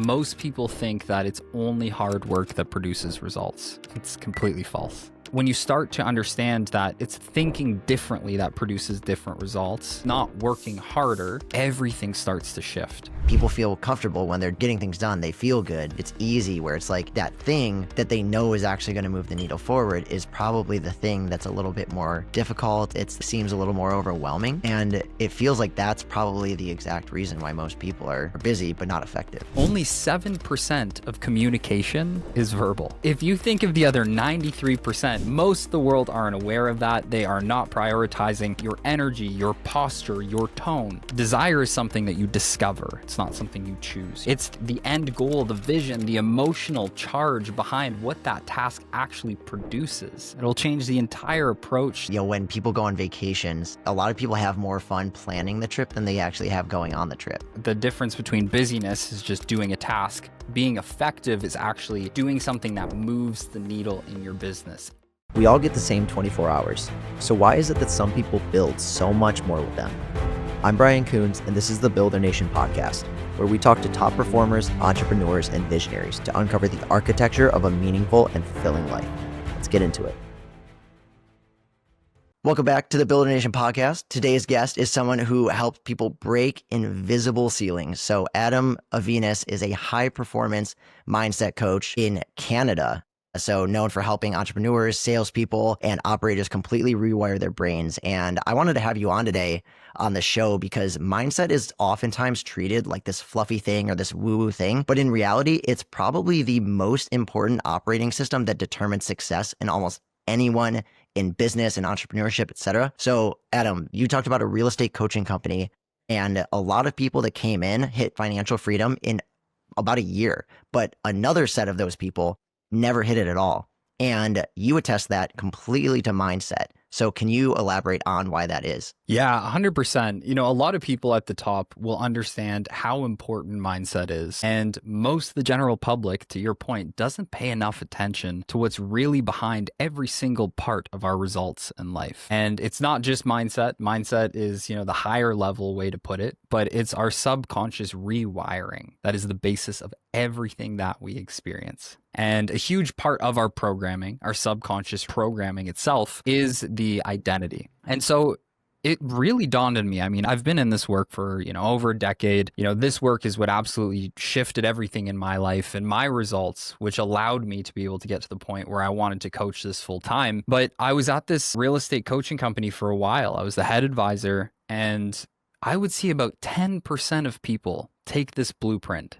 Most people think that it's only hard work that produces results. It's completely false. When you start to understand that it's thinking differently that produces different results, not working harder, everything starts to shift. People feel comfortable when they're getting things done. They feel good. It's easy, where it's like that thing that they know is actually going to move the needle forward is probably the thing that's a little bit more difficult. It seems a little more overwhelming. And it feels like that's probably the exact reason why most people are busy but not effective. Only 7% of communication is verbal. If you think of the other 93%, most of the world aren't aware of that. They are not prioritizing your energy, your posture, your tone. Desire is something that you discover. It's not something you choose. It's the end goal, the vision, the emotional charge behind what that task actually produces. It'll change the entire approach. When people go on vacations, a lot of people have more fun planning the trip than they actually have going on the trip. The difference between busyness is just doing a task. Being effective is actually doing something that moves the needle in your business. We all get the same 24 hours. So why is it that some people build so much more with them? I'm Brian Coons, and this is the Builder Nation podcast, where we talk to top performers, entrepreneurs, and visionaries to uncover the architecture of a meaningful and fulfilling life. Let's get into it. Welcome back to the Builder Nation podcast. Today's guest is someone who helps people break invisible ceilings. So Adam Avinas is a high-performance mindset coach in Canada. So known for helping entrepreneurs, salespeople, and operators completely rewire their brains. And I wanted to have you on today on the show because mindset is oftentimes treated like this fluffy thing or this woo-woo thing. But in reality, it's probably the most important operating system that determines success in almost anyone in business and entrepreneurship, etc. So Adam, you talked about a real estate coaching company, and a lot of people that came in hit financial freedom in about a year. But another set of those people never hit it at all. And you attest that completely to mindset. So can you elaborate on why that is? Yeah, 100%. A lot of people at the top will understand how important mindset is. And most of the general public, to your point, doesn't pay enough attention to what's really behind every single part of our results in life. And it's not just mindset. Mindset is, the higher level way to put it, but it's our subconscious rewiring. That is the basis of everything that we experience. And a huge part of our programming, our subconscious programming itself, is the identity. And so it really dawned on me. I mean, I've been in this work for, over a decade. This work is what absolutely shifted everything in my life and my results, which allowed me to be able to get to the point where I wanted to coach this full time. But I was at this real estate coaching company for a while. I was the head advisor, and I would see about 10% of people take this blueprint,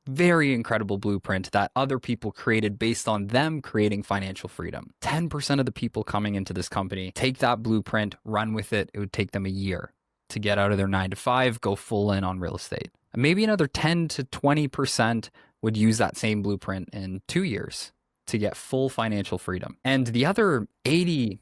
very incredible blueprint that other people created based on them creating financial freedom. 10% of the people coming into this company take that blueprint, run with it. It would take them a year to get out of their 9-to-5, go full in on real estate. And maybe another 10 to 20% would use that same blueprint in 2 years to get full financial freedom. And the other 80+%,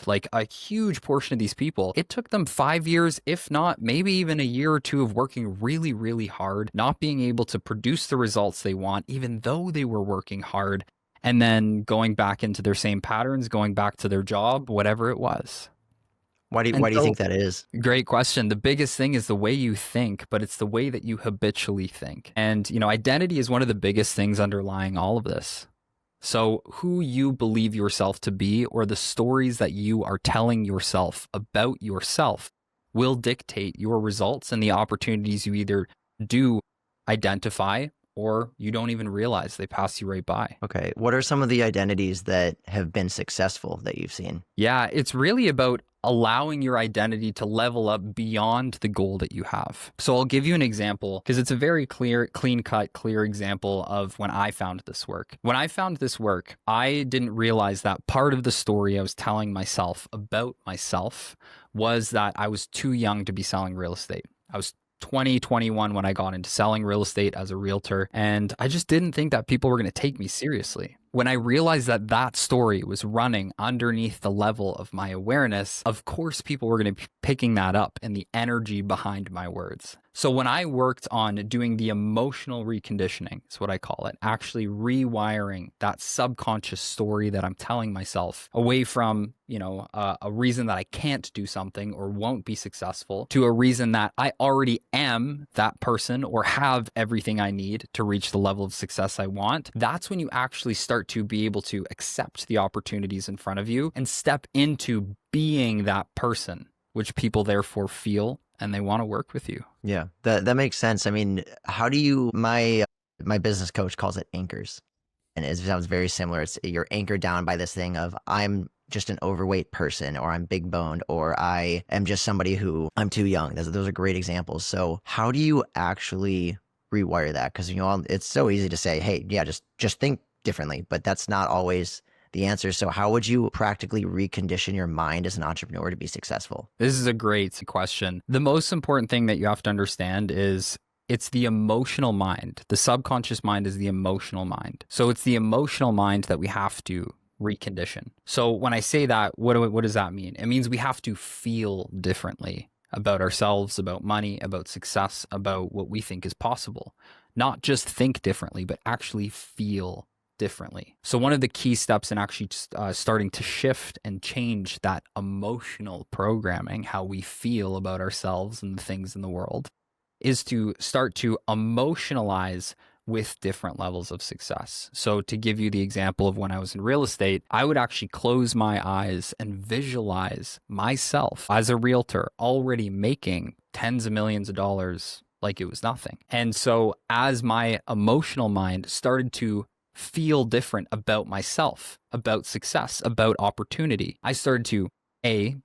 like a huge portion of these people, it took them 5 years, if not maybe even a year or two of working really, really hard, not being able to produce the results they want, even though they were working hard, and then going back into their same patterns, going back to their job, whatever it was. Why do you think that is? Great question. The biggest thing is the way you think, but it's the way that you habitually think. And, identity is one of the biggest things underlying all of this. So who you believe yourself to be, or the stories that you are telling yourself about yourself, will dictate your results and the opportunities you either do identify or you don't even realize they pass you right by. Okay. What are some of the identities that have been successful that you've seen? Yeah, it's really about allowing your identity to level up beyond the goal that you have. So I'll give you an example because it's a very clean-cut, clear example of when I found this work. When I found this work, I didn't realize that part of the story I was telling myself about myself was that I was too young to be selling real estate. I was 21 when I got into selling real estate as a realtor, and I just didn't think that people were going to take me seriously. When I realized that that story was running underneath the level of my awareness, of course people were going to be picking that up and the energy behind my words. So when I worked on doing the emotional reconditioning, is what I call it, actually rewiring that subconscious story that I'm telling myself away from, a reason that I can't do something or won't be successful to a reason that I already am that person or have everything I need to reach the level of success I want. That's when you actually start to be able to accept the opportunities in front of you and step into being that person, which people therefore feel and they want to work with you. Yeah, that makes sense. I mean, how do you, my business coach calls it anchors. And it sounds very similar. It's you're anchored down by this thing of I'm just an overweight person, or I'm big boned, or I am just somebody who I'm too young. Those are great examples. So how do you actually rewire that? Because it's so easy to say, hey, yeah, just think differently, but that's not always the answer. So how would you practically recondition your mind as an entrepreneur to be successful? This is a great question. The most important thing that you have to understand is it's the emotional mind. The subconscious mind is the emotional mind. So it's the emotional mind that we have to recondition. So when I say that, what does that mean? It means we have to feel differently about ourselves, about money, about success, about what we think is possible. Not just think differently, but actually feel differently. So one of the key steps in actually starting to shift and change that emotional programming, how we feel about ourselves and the things in the world, is to start to emotionalize with different levels of success. So to give you the example of when I was in real estate, I would actually close my eyes and visualize myself as a realtor already making tens of millions of dollars like it was nothing. And so as my emotional mind started to feel different about myself, about success, about opportunity, I started to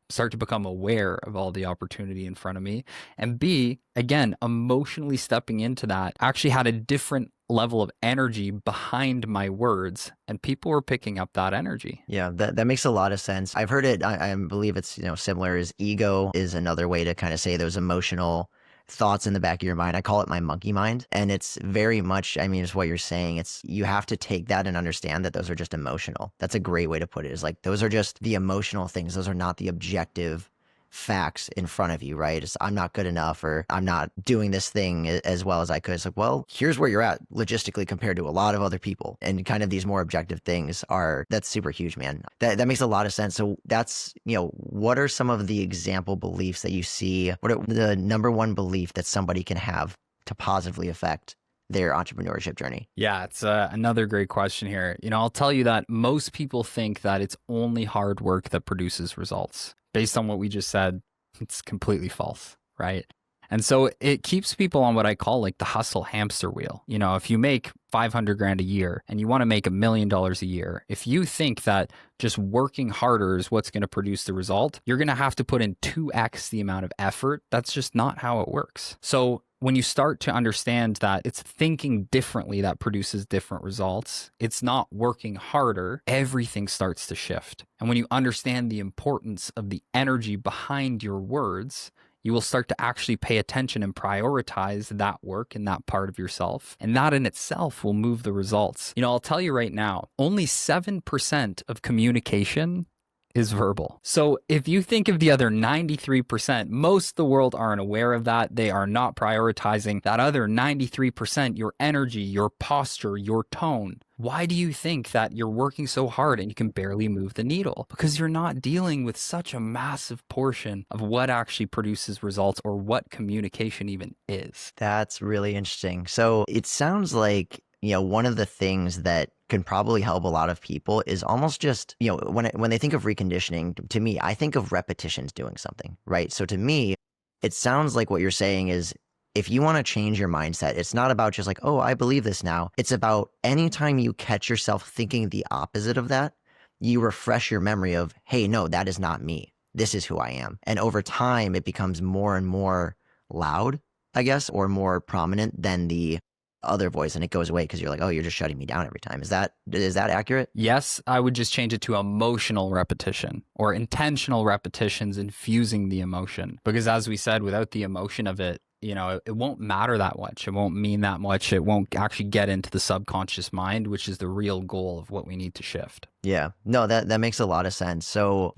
start to become aware of all the opportunity in front of me, and B, again, emotionally stepping into that actually had a different level of energy behind my words, and people were picking up that energy. Yeah, that makes a lot of sense. I've heard it. I believe it's similar. As ego is another way to kind of say those emotional thoughts in the back of your mind. I call it my monkey mind. And it's very much, I mean, it's what you're saying. It's you have to take that and understand that those are just emotional. That's a great way to put it, is like those are just the emotional things. Those are not the objective facts in front of you, right? It's I'm not good enough, or I'm not doing this thing as well as I could. It's like, well, here's where you're at logistically compared to a lot of other people. And kind of these more objective things that's super huge, man. That makes a lot of sense. So that's, what are some of the example beliefs that you see? What are the number one belief that somebody can have to positively affect their entrepreneurship journey? Yeah, it's another great question here. I'll tell you that most people think that it's only hard work that produces results. Based on what we just said, it's completely false, right? And so it keeps people on what I call like the hustle hamster wheel. If you make 500 grand a year and you want to make $1 million a year, if you think that just working harder is what's going to produce the result, you're going to have to put in 2x the amount of effort. That's just not how it works. So when you start to understand that it's thinking differently that produces different results, it's not working harder, everything starts to shift. And when you understand the importance of the energy behind your words, you will start to actually pay attention and prioritize that work and that part of yourself. And that in itself will move the results. I'll tell you right now, only 7% of communication is verbal. So if you think of the other 93%, most of the world aren't aware of that. They are not prioritizing that other 93%, your energy, your posture, your tone. Why do you think that you're working so hard and you can barely move the needle? Because you're not dealing with such a massive portion of what actually produces results or what communication even is. That's really interesting. So it sounds like, one of the things that can probably help a lot of people is almost just, when they think of reconditioning, to me, I think of repetitions doing something, right? So to me, it sounds like what you're saying is if you want to change your mindset, it's not about just like, oh, I believe this now. It's about anytime you catch yourself thinking the opposite of that, you refresh your memory of, hey, no, that is not me. This is who I am. And over time, it becomes more and more loud, I guess, or more prominent than the other voice, and it goes away because you're like, oh, you're just shutting me down every time. Is that accurate? Yes, I would just change it to emotional repetition or intentional repetitions infusing the emotion. Because as we said, without the emotion of it, it won't matter that much. It won't mean that much. It won't actually get into the subconscious mind, which is the real goal of what we need to shift. Yeah, no, that makes a lot of sense. So,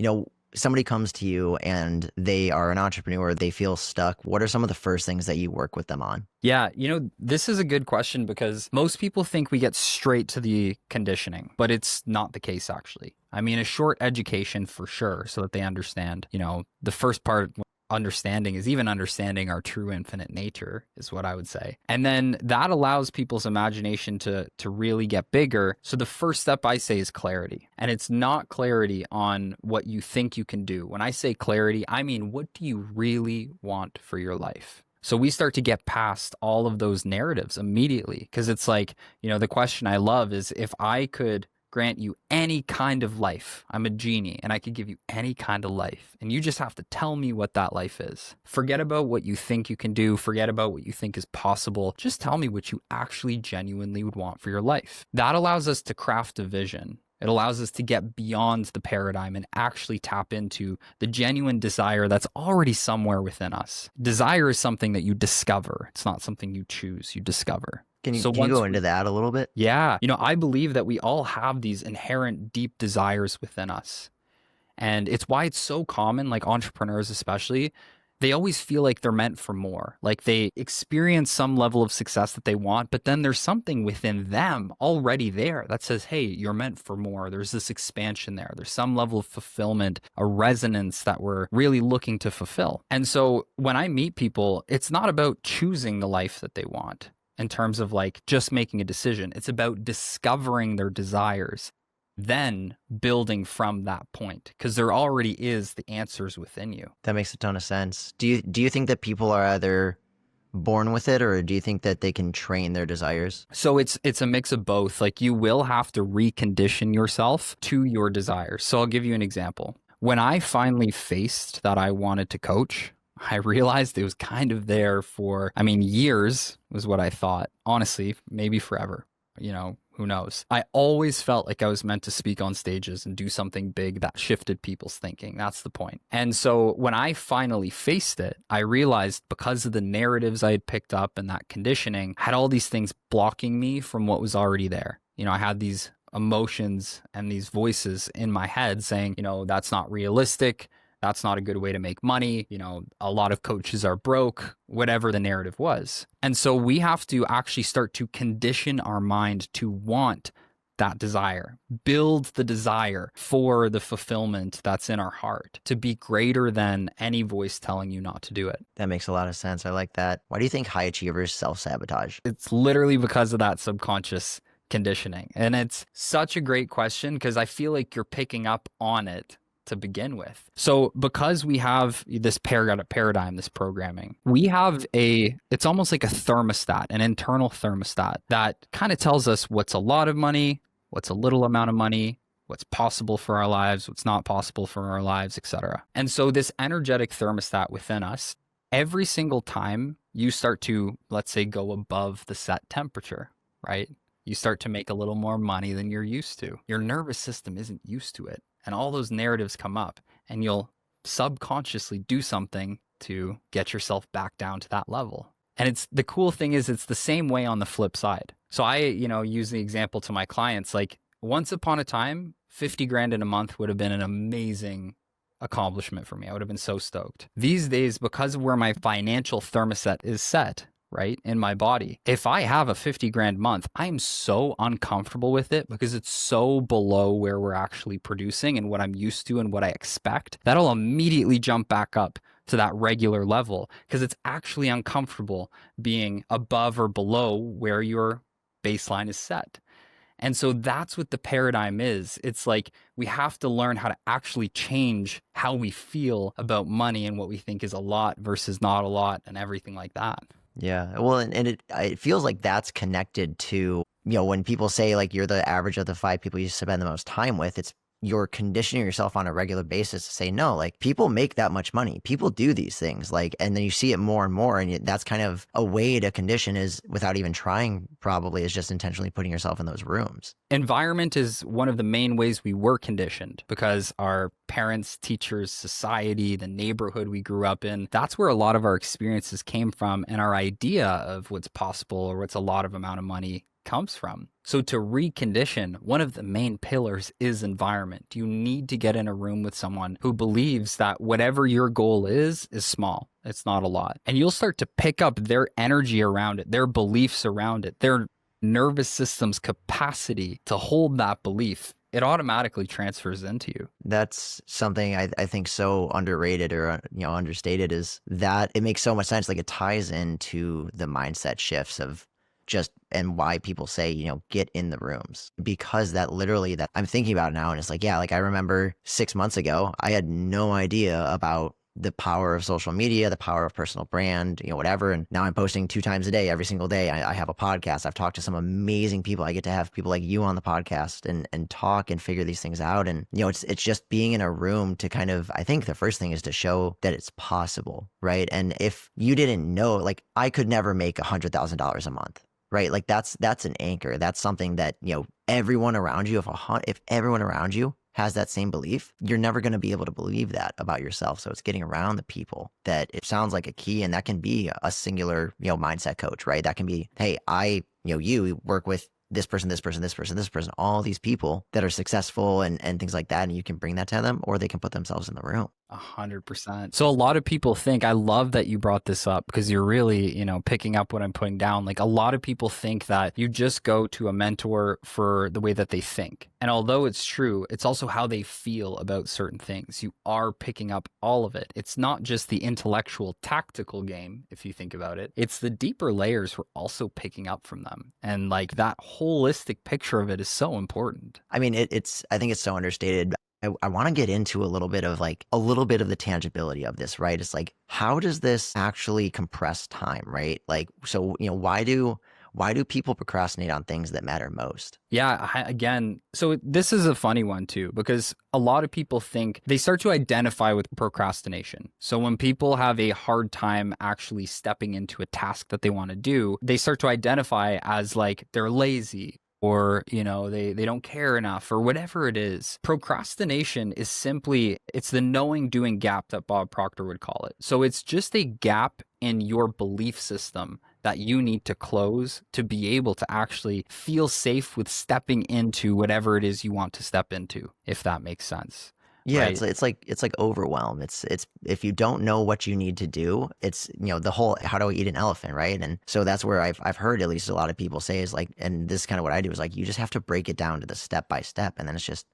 somebody comes to you and they are an entrepreneur, they feel stuck, what are some of the first things that you work with them on? Yeah, this is a good question because most people think we get straight to the conditioning, but it's not the case actually. I mean, a short education for sure so that they understand, the first part understanding is even understanding our true infinite nature is what I would say. And then that allows people's imagination to really get bigger. So the first step I say is clarity. And it's not clarity on what you think you can do. When I say clarity, I mean, what do you really want for your life? So we start to get past all of those narratives immediately because it's like, the question I love is if I could grant you any kind of life. I'm a genie and I could give you any kind of life. And you just have to tell me what that life is. Forget about what you think you can do. Forget about what you think is possible. Just tell me what you actually genuinely would want for your life. That allows us to craft a vision. It allows us to get beyond the paradigm and actually tap into the genuine desire that's already somewhere within us. Desire is something that you discover. It's not something you choose, you discover. Can you go into that a little bit? Yeah. I believe that we all have these inherent deep desires within us. And it's why it's so common, like entrepreneurs especially, they always feel like they're meant for more. Like they experience some level of success that they want, but then there's something within them already there that says, hey, you're meant for more. There's this expansion there. There's some level of fulfillment, a resonance that we're really looking to fulfill. And so when I meet people, it's not about choosing the life that they want in terms of like just making a decision. It's about discovering their desires, then building from that point because there already is the answers within you. That makes a ton of sense. Do you think that people are either born with it or do you think that they can train their desires? So it's a mix of both. Like you will have to recondition yourself to your desires. So I'll give you an example. When I finally faced that I wanted to coach, I realized it was kind of there for, years was what I thought. Honestly, maybe forever, who knows? I always felt like I was meant to speak on stages and do something big that shifted people's thinking. That's the point. And so when I finally faced it, I realized because of the narratives I had picked up and that conditioning, I had all these things blocking me from what was already there. I had these emotions and these voices in my head saying, that's not realistic. That's not a good way to make money. A lot of coaches are broke, whatever the narrative was. And so we have to actually start to condition our mind to want that desire, build the desire for the fulfillment that's in our heart to be greater than any voice telling you not to do it. That makes a lot of sense. I like that. Why do you think high achievers self-sabotage? It's literally because of that subconscious conditioning. And it's such a great question because I feel like you're picking up on it to begin with. So because we have this paradigm, this programming, we have it's almost like a thermostat, an internal thermostat that kind of tells us what's a lot of money, what's a little amount of money, what's possible for our lives, what's not possible for our lives, etc. And so this energetic thermostat within us, every single time you start to, let's say, go above the set temperature, right? You start to make a little more money than you're used to. Your nervous system isn't used to it. And all those narratives come up and you'll subconsciously do something to get yourself back down to that level. And the cool thing is it's the same way on the flip side. So I, use the example to my clients, like once upon a time, 50 grand in a month would have been an amazing accomplishment for me. I would have been so stoked. These days, because of where my financial thermostat is set, right, in my body, if I have a 50 grand month, I'm so uncomfortable with it because it's so below where we're actually producing and what I'm used to and what I expect, that'll immediately jump back up to that regular level because it's actually uncomfortable being above or below where your baseline is set. And so that's what the paradigm is. It's like we have to learn how to actually change how we feel about money and what we think is a lot versus not a lot and everything like that. Yeah. Well, and it feels like that's connected to, when people say like you're the average of the 5 people you spend the most time with, it's you're conditioning yourself on a regular basis to say, no, like people make that much money. People do these things and then you see it more and more. And that's kind of a way to condition is without even trying probably is just intentionally putting yourself in those rooms. Environment is one of the main ways we were conditioned because our parents, teachers, society, the neighborhood we grew up in, that's where a lot of our experiences came from. And our idea of what's possible or what's a lot of amount of money comes from. So to recondition, one of the main pillars is environment. You need to get in a room with someone who believes that whatever your goal is small. It's not a lot. And you'll start to pick up their energy around it, their beliefs around it, their nervous system's capacity to hold that belief. It automatically transfers into you. That's something I think so underrated or understated, is that it makes so much sense. Like, it ties into the mindset shifts of just, and why people say, get in the rooms, because that literally, that I'm thinking about now, and it's like, yeah, like I remember 6 months ago, I had no idea about the power of social media, the power of personal brand, whatever. And now I'm posting 2 times a day, every single day. I have a podcast. I've talked to some amazing people. I get to have people like you on the podcast and talk and figure these things out. And, it's just being in a room to kind of, I think the first thing is to show that it's possible, right? And if you didn't know, like, I could never make $100,000 a month, right? Like, that's an anchor. That's something that, everyone around you, if everyone around you has that same belief, you're never going to be able to believe that about yourself. So it's getting around the people that it sounds like a key, and that can be a singular, mindset coach, right? That can be, hey, you work with this person, this person, this person, this person, all these people that are successful and things like that. And you can bring that to them, or they can put themselves in the room. 100%. So a lot of people think, I love that you brought this up, because you're really, picking up what I'm putting down. Like, a lot of people think that you just go to a mentor for the way that they think. And although it's true, it's also how they feel about certain things. You are picking up all of it. It's not just the intellectual, tactical game, if you think about it. It's the deeper layers we're also picking up from them. And like, that holistic picture of it is so important. I mean, I think it's so understated. I want to get into a little bit of the tangibility of this, right? It's like, how does this actually compress time, right? Like, so, why do people procrastinate on things that matter most? Yeah, again, so this is a funny one too, because a lot of people think they start to identify with procrastination. So when people have a hard time actually stepping into a task that they want to do, they start to identify as like they're lazy, or, they don't care enough, or whatever it is. Procrastination is simply, it's the knowing doing gap that Bob Proctor would call it. So it's just a gap in your belief system that you need to close to be able to actually feel safe with stepping into whatever it is you want to step into, if that makes sense. Yeah, Right? it's like overwhelm. It's if you don't know what you need to do, it's the whole how do I eat an elephant, right? And so that's where I've heard at least a lot of people say is like, and this is kind of what I do, is like, you just have to break it down to the step by step, and then it's just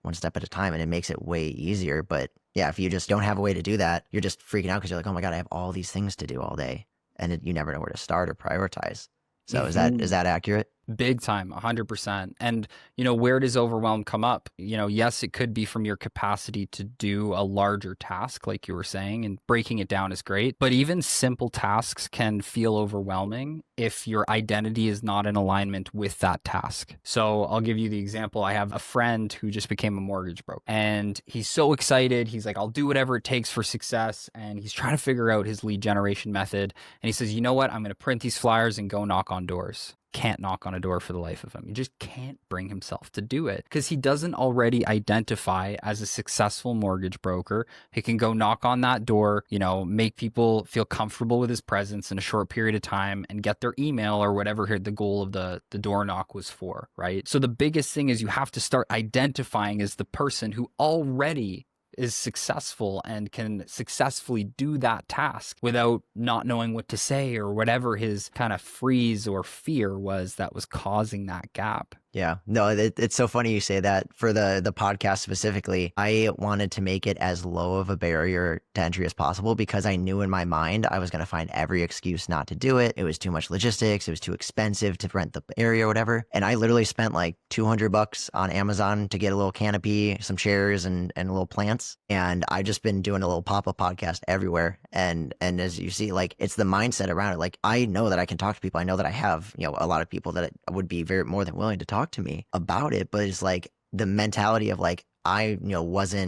one step at a time, and it makes it way easier. But yeah, if you just don't have a way to do that, you're just freaking out because you're like, oh my God, I have all these things to do all day, and you never know where to start or prioritize. So is that accurate? Big time, 100%. And, where does overwhelm come up? Yes, it could be from your capacity to do a larger task, like you were saying, and breaking it down is great. But even simple tasks can feel overwhelming if your identity is not in alignment with that task. So I'll give you the example. I have a friend who just became a mortgage broker, and he's so excited. He's like, I'll do whatever it takes for success. And he's trying to figure out his lead generation method. And he says, you know what? I'm going to print these flyers and go knock on doors. Can't knock on a door for the life of him. He just can't bring himself to do it because he doesn't already identify as a successful mortgage broker. He can go knock on that door, make people feel comfortable with his presence in a short period of time and get their email or whatever the goal of the door knock was for, right? So the biggest thing is you have to start identifying as the person who already is successful and can successfully do that task without not knowing what to say or whatever his kind of freeze or fear was that was causing that gap. Yeah, no, it's so funny you say that. For the podcast specifically, I wanted to make it as low of a barrier to entry as possible because I knew in my mind I was going to find every excuse not to do it. It was too much logistics. It was too expensive to rent the area or whatever. And I literally spent like $200 on Amazon to get a little canopy, some chairs, and little plants. And I've just been doing a little pop-up podcast everywhere. And as you see, like, it's the mindset around it. Like, I know that I can talk to people. I know that I have, a lot of people that would be more than willing to talk to me about it. But it's like the mentality of like, I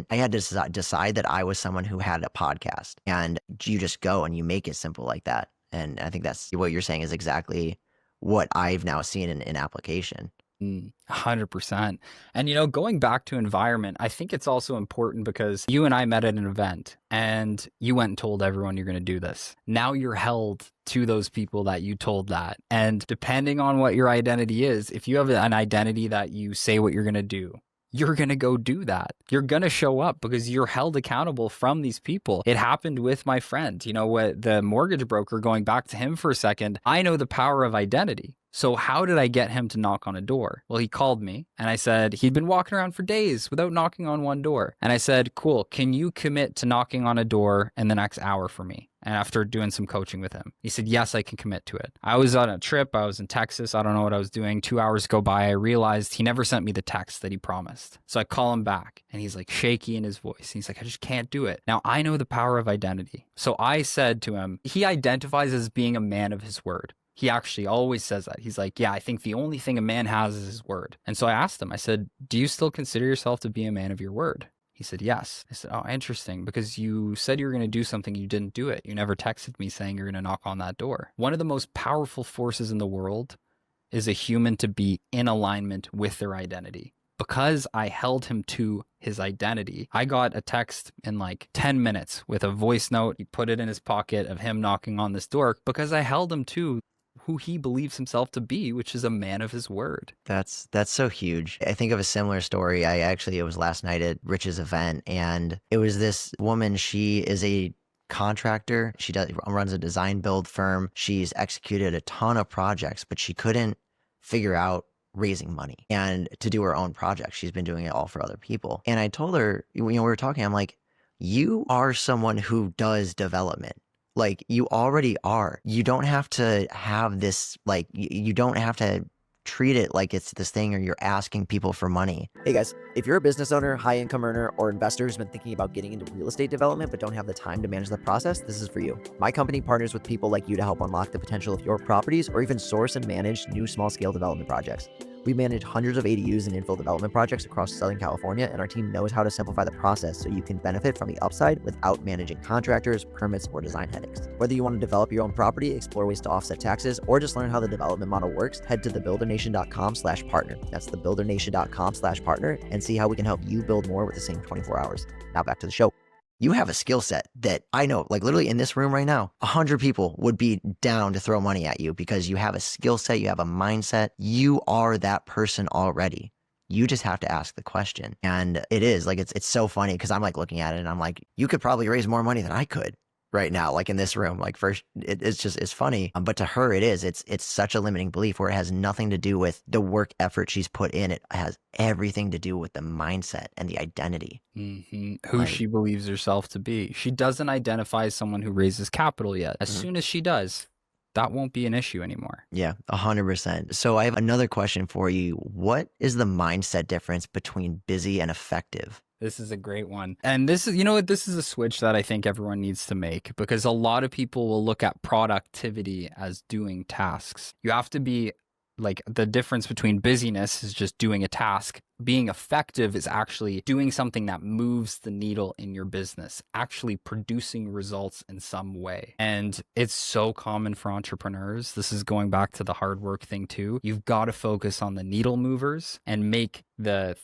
had to decide that I was someone who had a podcast, and you just go and you make it simple like that. And I think that's what you're saying is exactly what I've now seen in application. 100%. And, going back to environment, I think it's also important because you and I met at an event and you went and told everyone you're going to do this. Now you're held to those people that you told that. And depending on what your identity is, if you have an identity that you say what you're going to do, you're going to go do that. You're going to show up because you're held accountable from these people. It happened with my friend, what the mortgage broker, going back to him for a second. I know the power of identity. So how did I get him to knock on a door? Well, he called me and I said, he'd been walking around for days without knocking on one door. And I said, cool, can you commit to knocking on a door in the next hour for me? And after doing some coaching with him, he said, yes, I can commit to it. I was on a trip. I was in Texas. I don't know what I was doing. 2 hours go by. I realized he never sent me the text that he promised. So I call him back and he's like shaky in his voice. He's like, I just can't do it. Now I know the power of identity. So I said to him, he identifies as being a man of his word. He actually always says that. He's like, yeah, I think the only thing a man has is his word. And so I asked him, I said, do you still consider yourself to be a man of your word? He said, yes. I said, oh, interesting, because you said you were going to do something, you didn't do it. You never texted me saying you're going to knock on that door. One of the most powerful forces in the world is a human to be in alignment with their identity. Because I held him to his identity, I got a text in like 10 minutes with a voice note. He put it in his pocket of him knocking on this door because I held him to who he believes himself to be, which is a man of his word. That's so huge. I think of a similar story. It was last night at Rich's event, and it was this woman. She is a contractor. She runs a design build firm. She's executed a ton of projects, but she couldn't figure out raising money and to do her own projects. She's been doing it all for other people. And I told her, we were talking, I'm like, you are someone who does development. Like, you already are. You don't have to have this, like, you don't have to treat it like it's this thing or you're asking people for money. Hey guys, if you're a business owner, high income earner, or investor who's been thinking about getting into real estate development but don't have the time to manage the process, this is for you. My company partners with people like you to help unlock the potential of your properties or even source and manage new small scale development projects. We manage hundreds of ADUs and infill development projects across Southern California, and our team knows how to simplify the process so you can benefit from the upside without managing contractors, permits, or design headaches. Whether you want to develop your own property, explore ways to offset taxes, or just learn how the development model works, head to thebuildernation.com/partner. That's thebuildernation.com/partner, and see how we can help you build more with the same 24 hours. Now back to the show. You have a skill set that I know, like literally in this room right now, 100 people would be down to throw money at you because you have a skill set, you have a mindset. You are that person already. You just have to ask the question. And it is like, it's so funny because I'm like looking at it and I'm like, you could probably raise more money than I could right now, like in this room. Like, first, it's funny. But to her, it's such a limiting belief where it has nothing to do with the work effort she's put in. It has everything to do with the mindset and the identity. Who she believes herself to be. She doesn't identify as someone who raises capital yet. As soon as she does, that won't be an issue anymore. Yeah, 100%. So I have another question for you. What is the mindset difference between busy and effective? This is a great one. And this is, this is a switch that I think everyone needs to make because a lot of people will look at productivity as doing tasks. You have to be like, the difference between busyness is just doing a task. Being effective is actually doing something that moves the needle in your business, actually producing results in some way. And it's so common for entrepreneurs. This is going back to the hard work thing too. You've got to focus on the needle movers and make the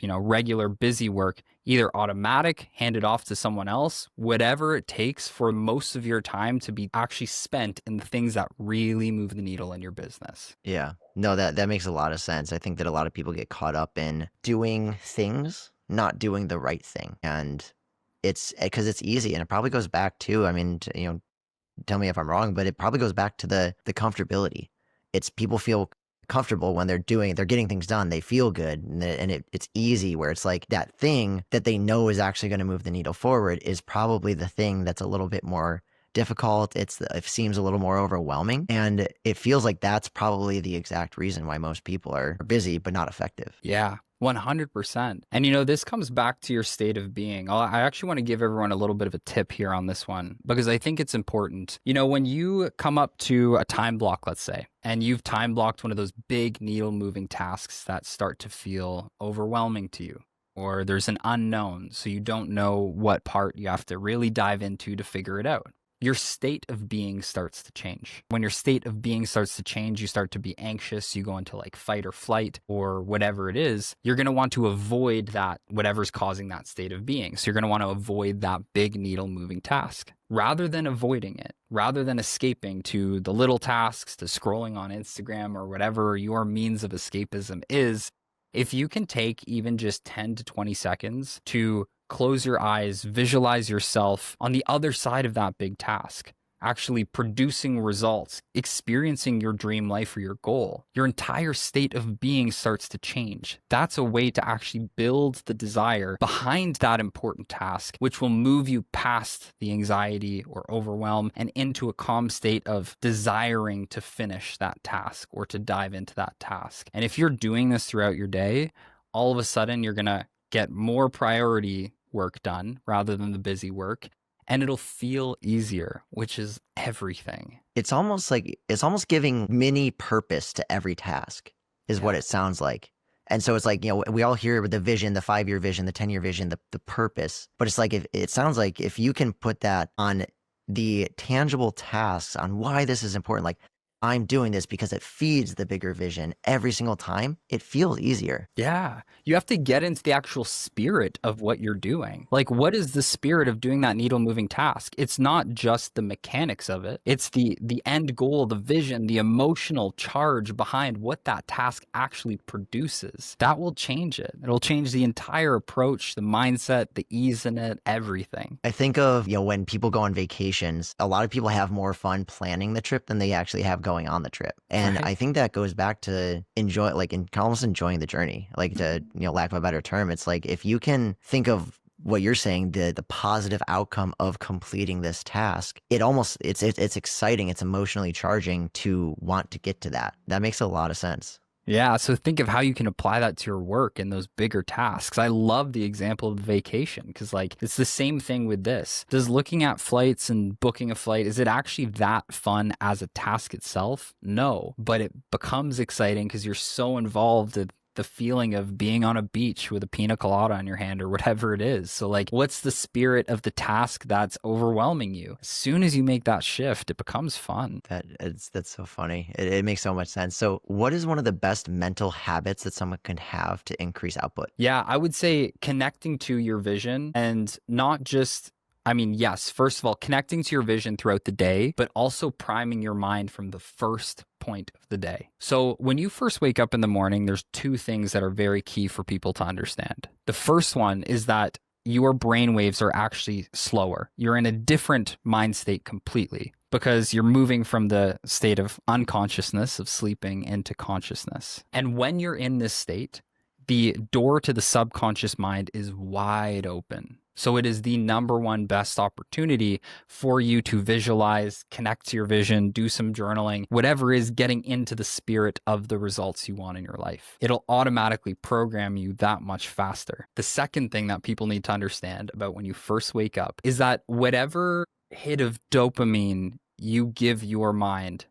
regular busy work either automatic, hand it off to someone else, whatever it takes for most of your time to be actually spent in the things that really move the needle in your business. Yeah, no, that makes a lot of sense. I think that a lot of people get caught up in doing things, not doing the right thing. And it's because it's easy. And it probably goes back to, tell me if I'm wrong, but it probably goes back to the comfortability. It's people feel comfortable when they're getting things done. They feel good and it's easy, where it's like that thing that they know is actually going to move the needle forward is probably the thing that's a little bit more difficult. It seems a little more overwhelming. And it feels like that's probably the exact reason why most people are busy but not effective. Yeah. 100%. And this comes back to your state of being. I actually want to give everyone a little bit of a tip here on this one because I think it's important. When you come up to a time block, let's say, and you've time blocked one of those big needle moving tasks that start to feel overwhelming to you, or there's an unknown, so you don't know what part you have to really dive into to figure it out. your state of being starts to change. When your state of being starts to change, you start to be anxious, you go into like fight or flight or whatever it is. You're going to want to avoid that, whatever's causing that state of being. So you're going to want to avoid that big needle moving task rather than avoiding it, rather than escaping to the little tasks, to scrolling on Instagram or whatever your means of escapism is. If you can take even just 10 to 20 seconds to close your eyes, visualize yourself on the other side of that big task, actually producing results, experiencing your dream life or your goal, your entire state of being starts to change. That's a way to actually build the desire behind that important task, which will move you past the anxiety or overwhelm and into a calm state of desiring to finish that task or to dive into that task. And if you're doing this throughout your day, all of a sudden you're going to get more priority work done rather than the busy work. And it'll feel easier, which is everything. It's almost giving mini purpose to every task is what it sounds like. And so it's like, we all hear the vision, the 5-year vision, the 10-year vision, the purpose. But it's like, it sounds like if you can put that on the tangible tasks on why this is important, like I'm doing this because it feeds the bigger vision every single time, it feels easier. Yeah. You have to get into the actual spirit of what you're doing. Like, what is the spirit of doing that needle moving task? It's not just the mechanics of it. It's the end goal, the vision, the emotional charge behind what that task actually produces. That will change it. It'll change the entire approach, the mindset, the ease in it, everything. I think of, when people go on vacations, a lot of people have more fun planning the trip than they actually have going on the trip. And Right. I think that goes back to almost enjoying the journey, like to, lack of a better term. It's like, if you can think of what you're saying, the positive outcome of completing this task, it's exciting. It's emotionally charging to want to get to that. That makes a lot of sense. Yeah, so think of how you can apply that to your work and those bigger tasks. I love the example of vacation because, it's the same thing with this. Does looking at flights and booking a flight, is it actually that fun as a task itself? No, but it becomes exciting because you're so involved in the feeling of being on a beach with a pina colada in your hand or whatever it is. So what's the spirit of the task that's overwhelming you? As soon as you make that shift, it becomes fun. That's so funny. It makes so much sense. So what is one of the best mental habits that someone can have to increase output? Yeah, I would say connecting to your vision and not just yes, first of all, connecting to your vision throughout the day, but also priming your mind from the first point of the day. So when you first wake up in the morning, there's 2 things that are very key for people to understand. The first one is that your brain waves are actually slower. You're in a different mind state completely because you're moving from the state of unconsciousness, of sleeping, into consciousness. And when you're in this state, the door to the subconscious mind is wide open. So it is the number one best opportunity for you to visualize, connect to your vision, do some journaling, whatever is getting into the spirit of the results you want in your life. It'll automatically program you that much faster. The second thing that people need to understand about when you first wake up is that whatever hit of dopamine you give your mind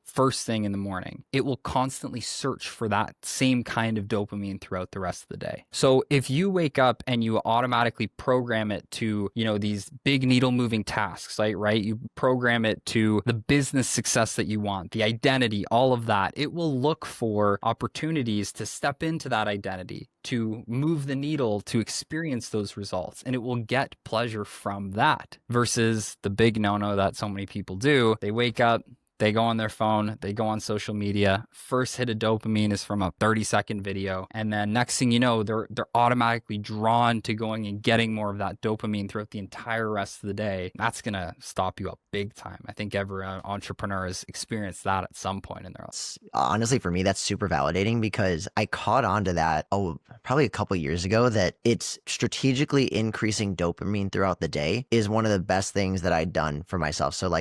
first thing in the morning, it will constantly search for that same kind of dopamine throughout the rest of the day. So if you wake up and you automatically program it to, these big needle moving tasks, right? You program it to the business success that you want, the identity, all of that, it will look for opportunities to step into that identity, to move the needle, to experience those results. And it will get pleasure from that versus the big no-no that so many people do. They wake up, they go on their phone, they go on social media. First hit of dopamine is from a 30-second video. And then next thing you know, they're automatically drawn to going and getting more of that dopamine throughout the entire rest of the day. That's going to stop you up big time. I think every entrepreneur has experienced that at some point in their life. Honestly, for me, that's super validating because I caught on to that probably a couple of years ago, that it's strategically increasing dopamine throughout the day is one of the best things that I'd done for myself. So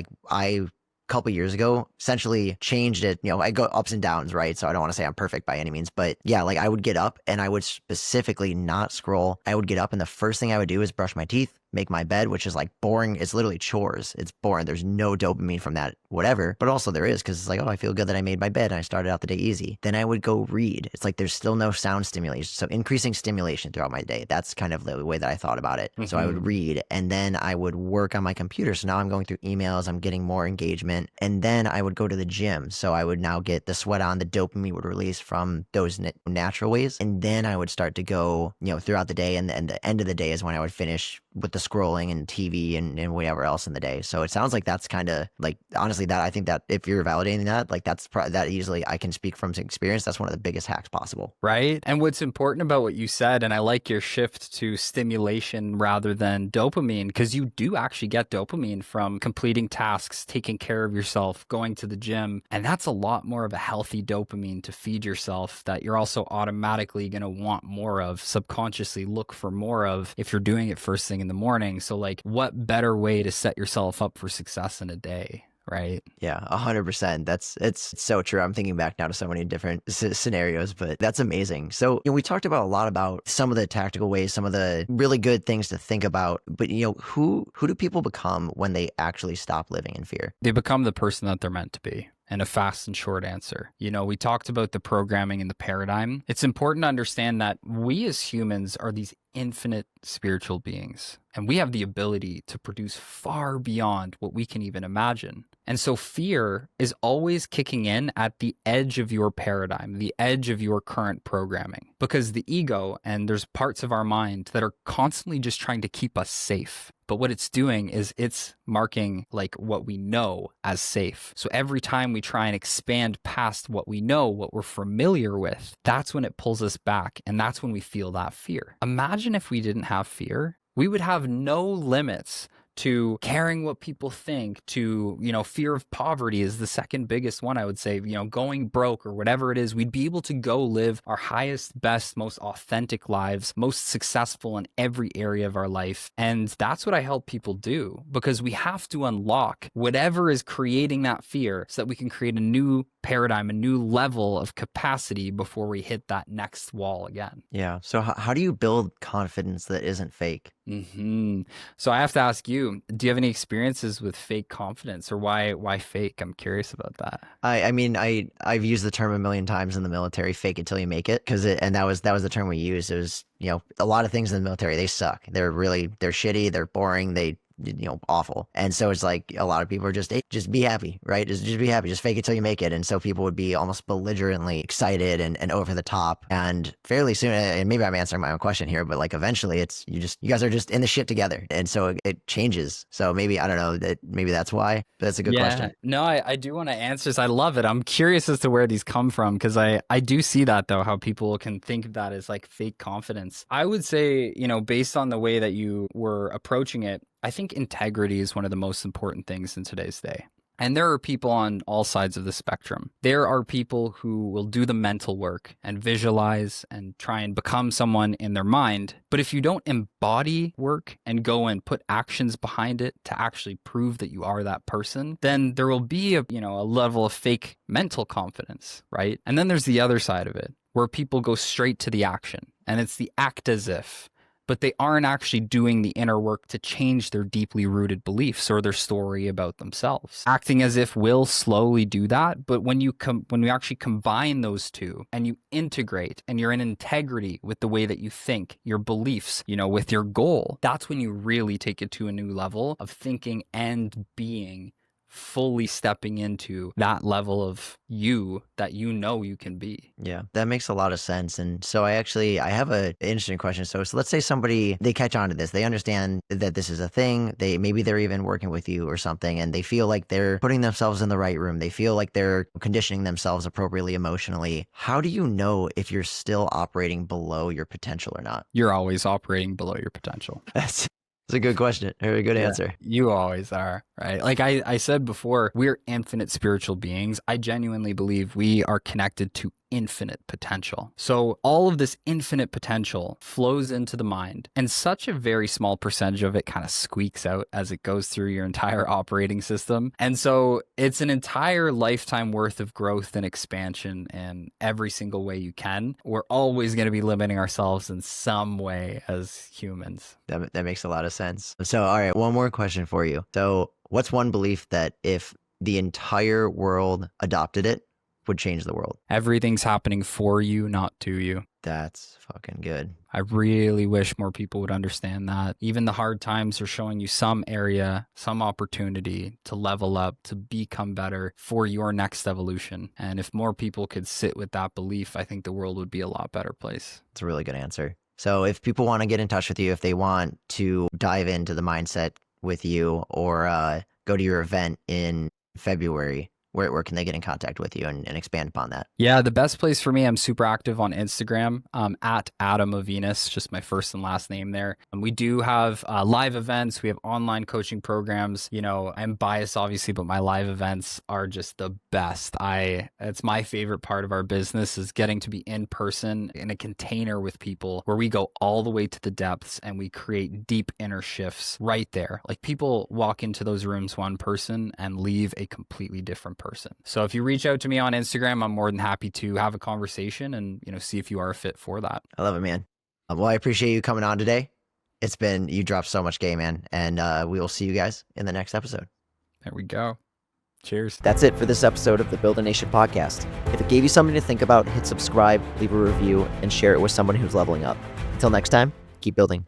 couple years ago, essentially changed it. I go ups and downs, right? So I don't want to say I'm perfect by any means, but yeah, I would get up and I would specifically not scroll. I would get up and the first thing I would do is brush my teeth, make my bed, which is like boring. It's literally chores. It's boring. There's no dopamine from that, whatever. But also there is, because it's like, oh, I feel good that I made my bed and I started out the day easy. Then I would go read. It's like there's still no sound stimulation. So increasing stimulation throughout my day. That's kind of the way that I thought about it. So I would read, and then I would work on my computer. So now I'm going through emails, I'm getting more engagement, and then I would go to the gym. So I would now get the sweat on, the dopamine would release from those natural ways. And then I would start to go, throughout the day, and the end of the day is when I would finish with the scrolling and TV and whatever else in the day. So it sounds like that's kind of like, honestly, that I think that if you're validating that, like that's that easily, I can speak from experience. That's one of the biggest hacks possible. Right. And what's important about what you said, and I like your shift to stimulation rather than dopamine, because you do actually get dopamine from completing tasks, taking care of yourself, going to the gym. And that's a lot more of a healthy dopamine to feed yourself that you're also automatically going to want more of, subconsciously look for more of if you're doing it first thing in the morning. So like, what better way to set yourself up for success in a day? Right. Yeah, 100%. It's so true. I'm thinking back now to so many different scenarios, but that's amazing. So we talked about a lot about some of the tactical ways, some of the really good things to think about. But who do people become when they actually stop living in fear? They become the person that they're meant to be. And a fast and short answer. We talked about the programming and the paradigm. It's important to understand that we as humans are these infinite spiritual beings, and we have the ability to produce far beyond what we can even imagine. And so fear is always kicking in at the edge of your paradigm, the edge of your current programming, because the ego, and there's parts of our mind that are constantly just trying to keep us safe. But what it's doing is it's marking like what we know as safe. So every time we try and expand past what we know, what we're familiar with, that's when it pulls us back. And that's when we feel that fear. Imagine if we didn't have fear, we would have no limits to caring what people think, to, fear of poverty is the second biggest one, I would say, going broke or whatever it is. We'd be able to go live our highest, best, most authentic lives, most successful in every area of our life. And that's what I help people do, because we have to unlock whatever is creating that fear so that we can create a new paradigm, a new level of capacity before we hit that next wall again. Yeah. So how do you build confidence that isn't fake? So I have to ask you, do you have any experiences with fake confidence, or why fake? I'm curious about that. I've used the term a million times in the military, fake it till you make it, and that was the term we used. It was, a lot of things in the military, they suck. They're shitty. They're boring. They awful. And so it's like a lot of people are just be happy, right? Just be happy, just fake it till you make it. And so people would be almost belligerently excited and over the top. And fairly soon, and maybe I'm answering my own question here, but like eventually it's you guys are just in the shit together. And so it changes. So maybe, I don't know, maybe that's why, but that's a good question. No, I do want to answer this. I love it. I'm curious as to where these come from, because I do see that though, how people can think of that as like fake confidence. I would say, based on the way that you were approaching it, I think integrity is one of the most important things in today's day. And there are people on all sides of the spectrum. There are people who will do the mental work and visualize and try and become someone in their mind. But if you don't embody work and go and put actions behind it to actually prove that you are that person, then there will be a level of fake mental confidence, right? And then there's the other side of it, where people go straight to the action, and it's the act as if, but they aren't actually doing the inner work to change their deeply rooted beliefs or their story about themselves. Acting as if will slowly do that, but when you actually combine those two and you integrate and you're in integrity with the way that you think, your beliefs, with your goal, that's when you really take it to a new level of thinking and being, fully stepping into that level of you that you can be. Yeah, that makes a lot of sense. And so I have an interesting question. So let's say somebody, they catch on to this, they understand that this is a thing, maybe they're even working with you or something, and they feel like they're putting themselves in the right room, they feel like they're conditioning themselves appropriately emotionally. How do you know if you're still operating below your potential or not? You're always operating below your potential. It's a good question. Very good answer. You always are, right? Like I said before, we're infinite spiritual beings. I genuinely believe we are connected to infinite potential. So all of this infinite potential flows into the mind, and such a very small percentage of it kind of squeaks out as it goes through your entire operating system. And so it's an entire lifetime worth of growth and expansion in every single way you can. We're always going to be limiting ourselves in some way as humans. That makes a lot of sense. So, all right, one more question for you. So, what's one belief that if the entire world adopted it, would change the world? Everything's happening for you, not to you. That's fucking good. I really wish more people would understand that. Even the hard times are showing you some area, some opportunity to level up, to become better for your next evolution. And if more people could sit with that belief, I think the world would be a lot better place. It's a really good answer. So if people want to get in touch with you, if they want to dive into the mindset with you or go to your event in February, where can they get in contact with you and expand upon that? Yeah, the best place for me, I'm super active on Instagram, at Adam of Venus, just my first and last name there. And we do have live events. We have online coaching programs. You know, I'm biased, obviously, but my live events are just the best. It's my favorite part of our business is getting to be in person in a container with people where we go all the way to the depths and we create deep inner shifts right there. Like people walk into those rooms one person and leave a completely different person. So if you reach out to me on Instagram, I'm more than happy to have a conversation and, you know, see if you are a fit for that. I love it, man. Well, I appreciate you coming on today. You dropped so much game, man. And we will see you guys in the next episode. There we go. Cheers. That's it for this episode of the Build a Nation podcast. If it gave you something to think about, hit subscribe, leave a review, and share it with someone who's leveling up. Until next time, keep building.